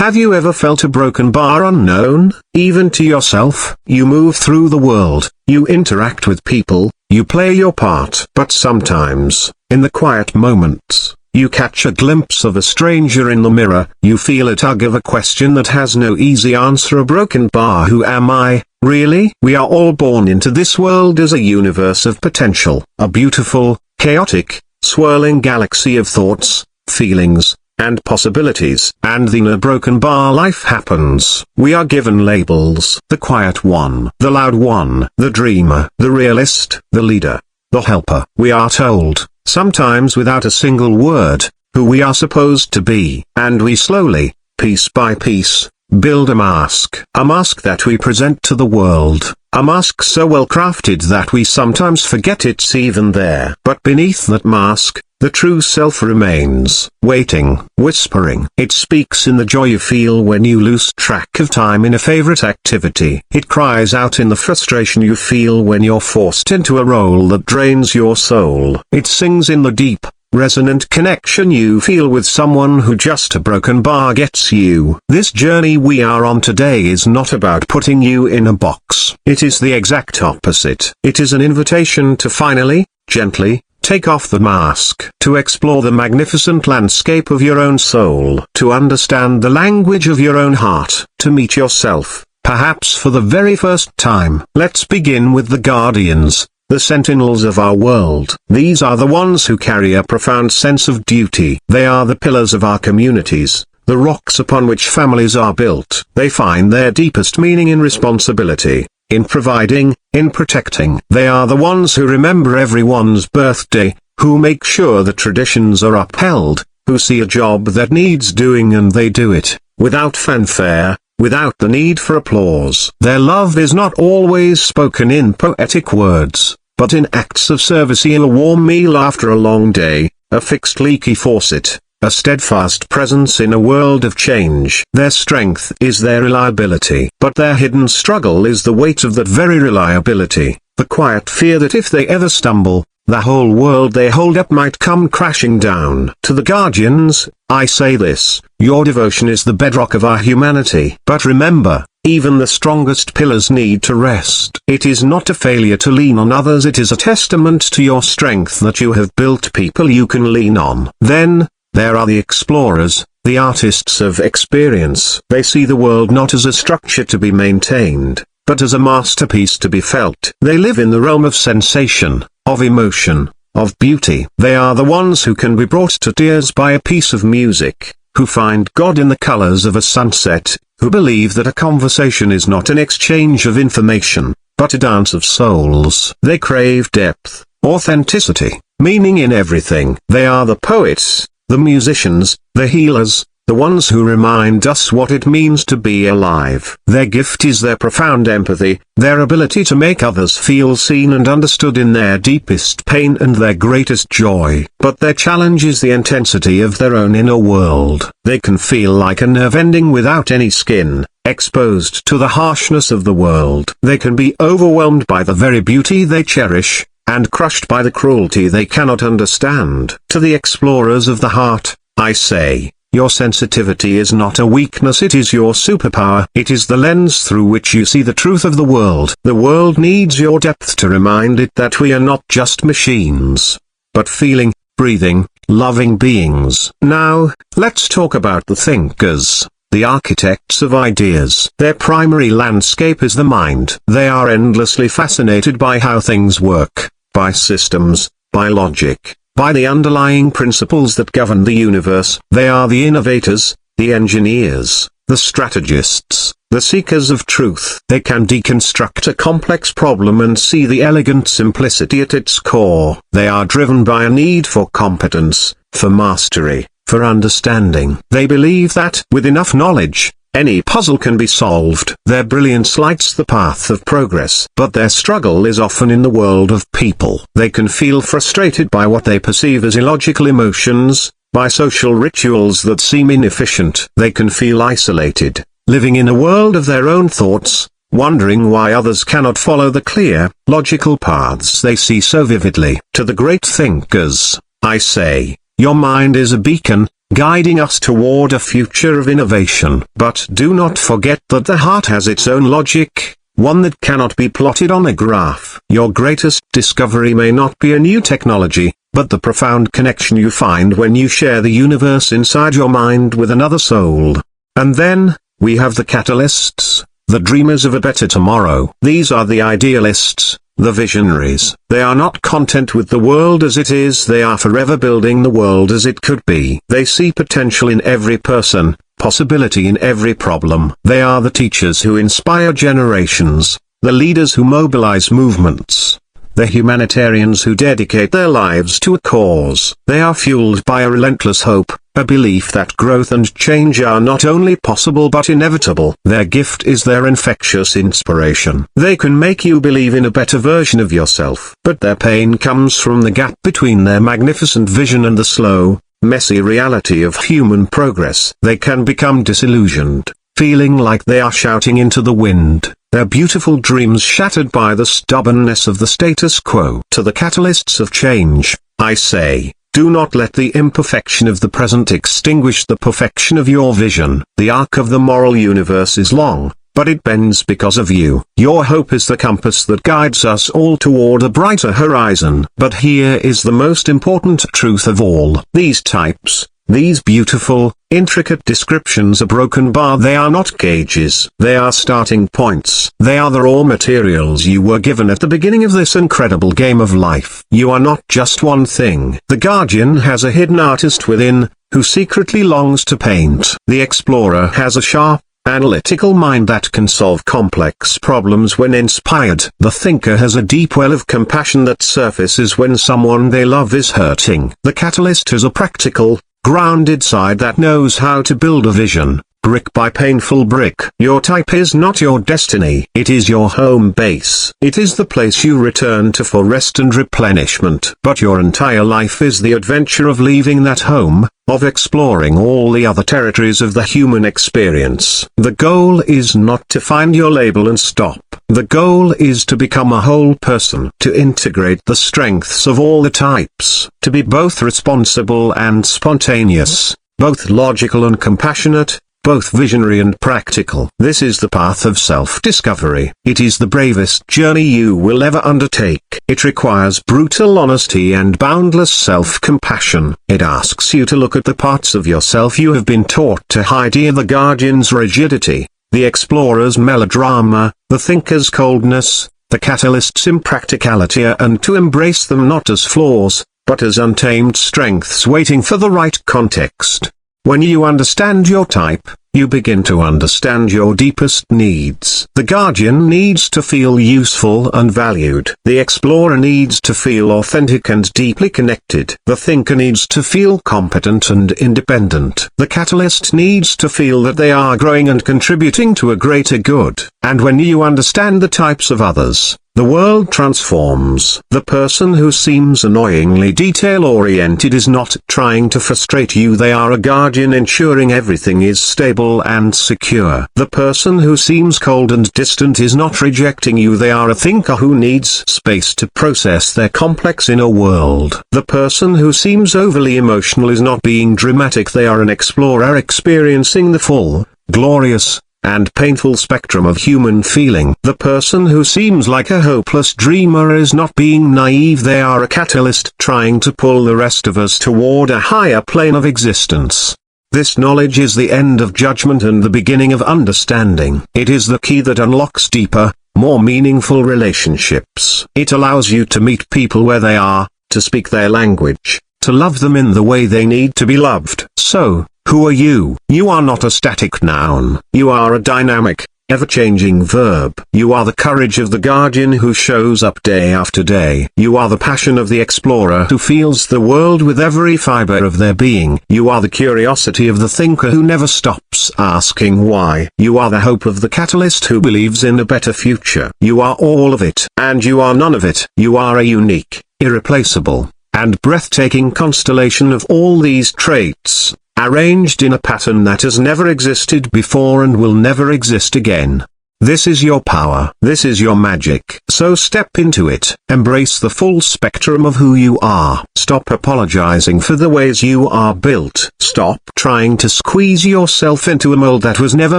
Have you ever felt a broken bar unknown, even to yourself? You move through the world, you interact with people, you play your part. But sometimes, in the quiet moments, you catch a glimpse of a stranger in the mirror, you feel a tug of a question that has no easy answer. A broken bar. Who am I, really? We are all born into this world as a universe of potential, a beautiful, chaotic, swirling galaxy of thoughts, feelings, and possibilities. And in a broken bar life happens. We are given labels: the quiet one, the loud one, the dreamer, the realist, the leader, the helper. We are told, sometimes without a single word, who we are supposed to be. And we slowly, piece by piece, build a mask that we present to the world. A mask so well crafted that we sometimes forget it's even there. But beneath that mask, the true self remains, waiting, whispering. It speaks in the joy you feel when you lose track of time in a favorite activity. It cries out in the frustration you feel when you're forced into a role that drains your soul. It sings in the deep, resonant connection you feel with someone who just a broken bar gets you. This journey we are on today is not about putting you in a box. It is the exact opposite. It is an invitation to finally, gently, take off the mask, to explore the magnificent landscape of your own soul, to understand the language of your own heart, to meet yourself, perhaps for the very first time. Let's begin with the guardians, the sentinels of our world. These are the ones who carry a profound sense of duty. They are the pillars of our communities, the rocks upon which families are built. They find their deepest meaning in responsibility, in providing, in protecting. They are the ones who remember everyone's birthday, who make sure the traditions are upheld, who see a job that needs doing and they do it, without fanfare, without the need for applause. Their love is not always spoken in poetic words, but in acts of service. A warm meal after a long day, a fixed leaky faucet, a steadfast presence in a world of change. Their strength is their reliability, but their hidden struggle is the weight of that very reliability, the quiet fear that if they ever stumble, the whole world they hold up might come crashing down. To the guardians, I say this: your devotion is the bedrock of our humanity. But remember, even the strongest pillars need to rest. It is not a failure to lean on others, it is a testament to your strength that you have built people you can lean on. Then, there are the explorers, the artists of experience. They see the world not as a structure to be maintained, but as a masterpiece to be felt. They live in the realm of sensation, of emotion, of beauty. They are the ones who can be brought to tears by a piece of music, who find God in the colors of a sunset, who believe that a conversation is not an exchange of information, but a dance of souls. They crave depth, authenticity, meaning in everything. They are the poets, the musicians, the healers, the ones who remind us what it means to be alive. Their gift is their profound empathy, their ability to make others feel seen and understood in their deepest pain and their greatest joy. But their challenge is the intensity of their own inner world. They can feel like a nerve ending without any skin, exposed to the harshness of the world. They can be overwhelmed by the very beauty they cherish, and crushed by the cruelty they cannot understand. To the explorers of the heart, I say, your sensitivity is not a weakness, it is your superpower. It is the lens through which you see the truth of the world. The world needs your depth to remind it that we are not just machines, but feeling, breathing, loving beings. Now, let's talk about the thinkers, the architects of ideas. Their primary landscape is the mind. They are endlessly fascinated by how things work, by systems, by logic, by the underlying principles that govern the universe. They are the innovators, the engineers, the strategists, the seekers of truth. They can deconstruct a complex problem and see the elegant simplicity at its core. They are driven by a need for competence, for mastery, for understanding. They believe that, with enough knowledge, any puzzle can be solved. Their brilliance lights the path of progress. But their struggle is often in the world of people. They can feel frustrated by what they perceive as illogical emotions, by social rituals that seem inefficient. They can feel isolated, living in a world of their own thoughts, wondering why others cannot follow the clear, logical paths they see so vividly. To the great thinkers, I say, your mind is a beacon, guiding us toward a future of innovation. But do not forget that the heart has its own logic, one that cannot be plotted on a graph. Your greatest discovery may not be a new technology, but the profound connection you find when you share the universe inside your mind with another soul. And then, we have the catalysts, the dreamers of a better tomorrow. These are the idealists, the visionaries. They are not content with the world as it is, they are forever building the world as it could be. They see potential in every person, possibility in every problem. They are the teachers who inspire generations, the leaders who mobilize movements, the humanitarians who dedicate their lives to a cause. They are fueled by a relentless hope, a belief that growth and change are not only possible but inevitable. Their gift is their infectious inspiration. They can make you believe in a better version of yourself. But their pain comes from the gap between their magnificent vision and the slow, messy reality of human progress. They can become disillusioned, feeling like they are shouting into the wind, their beautiful dreams shattered by the stubbornness of the status quo. To the catalysts of change, I say, do not let the imperfection of the present extinguish the perfection of your vision. The arc of the moral universe is long, but it bends because of you. Your hope is the compass that guides us all toward a brighter horizon. But here is the most important truth of all. These types, these beautiful, intricate descriptions are broken bar. They are not gauges. They are starting points. They are the raw materials you were given at the beginning of this incredible game of life. You are not just one thing. The Guardian has a hidden artist within, who secretly longs to paint. The Explorer has a sharp, analytical mind that can solve complex problems when inspired. The Thinker has a deep well of compassion that surfaces when someone they love is hurting. The Catalyst has a practical, grounded side that knows how to build a vision, brick by painful brick. Your type is not your destiny. It is your home base. It is the place you return to for rest and replenishment. But your entire life is the adventure of leaving that home, of exploring all the other territories of the human experience. The goal is not to find your label and stop. The goal is to become a whole person, to integrate the strengths of all the types, to be both responsible and spontaneous, both logical and compassionate, both visionary and practical. This is the path of self-discovery. It is the bravest journey you will ever undertake. It requires brutal honesty and boundless self-compassion. It asks you to look at the parts of yourself you have been taught to hide. The Guardian's rigidity, the Explorer's melodrama, the Thinker's coldness, the Catalyst's impracticality, and to embrace them not as flaws, but as untamed strengths waiting for the right context. When you understand your type, you begin to understand your deepest needs. The Guardian needs to feel useful and valued. The Explorer needs to feel authentic and deeply connected. The Thinker needs to feel competent and independent. The Catalyst needs to feel that they are growing and contributing to a greater good. And when you understand the types of others, the world transforms. The person who seems annoyingly detail-oriented is not trying to frustrate you. They are a guardian ensuring everything is stable and secure. The person who seems cold and distant is not rejecting you. They are a thinker who needs space to process their complex inner world. The person who seems overly emotional is not being dramatic. They are an explorer experiencing the full, glorious, and painful spectrum of human feeling. The person who seems like a hopeless dreamer is not being naive. They are a catalyst trying to pull the rest of us toward a higher plane of existence. This knowledge is the end of judgment and the beginning of understanding. It is the key that unlocks deeper, more meaningful relationships. It allows you to meet people where they are, to speak their language, to love them in the way they need to be loved. So, who are you? You are not a static noun. You are a dynamic, ever-changing verb. You are the courage of the Guardian who shows up day after day. You are the passion of the Explorer who feels the world with every fiber of their being. You are the curiosity of the Thinker who never stops asking why. You are the hope of the Catalyst who believes in a better future. You are all of it, and you are none of it. You are a unique, irreplaceable, and breathtaking constellation of all these traits, arranged in a pattern that has never existed before and will never exist again. This is your power. This is your magic. So step into it. Embrace the full spectrum of who you are. Stop apologizing for the ways you are built. Stop trying to squeeze yourself into a mold that was never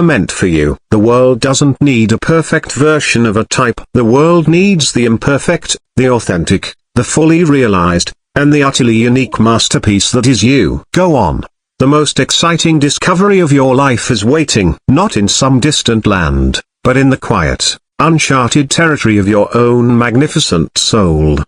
meant for you. The world doesn't need a perfect version of a type. The world needs the imperfect, the authentic, the fully realized, and the utterly unique masterpiece that is you. Go on. The most exciting discovery of your life is waiting, not in some distant land, but in the quiet, uncharted territory of your own magnificent soul.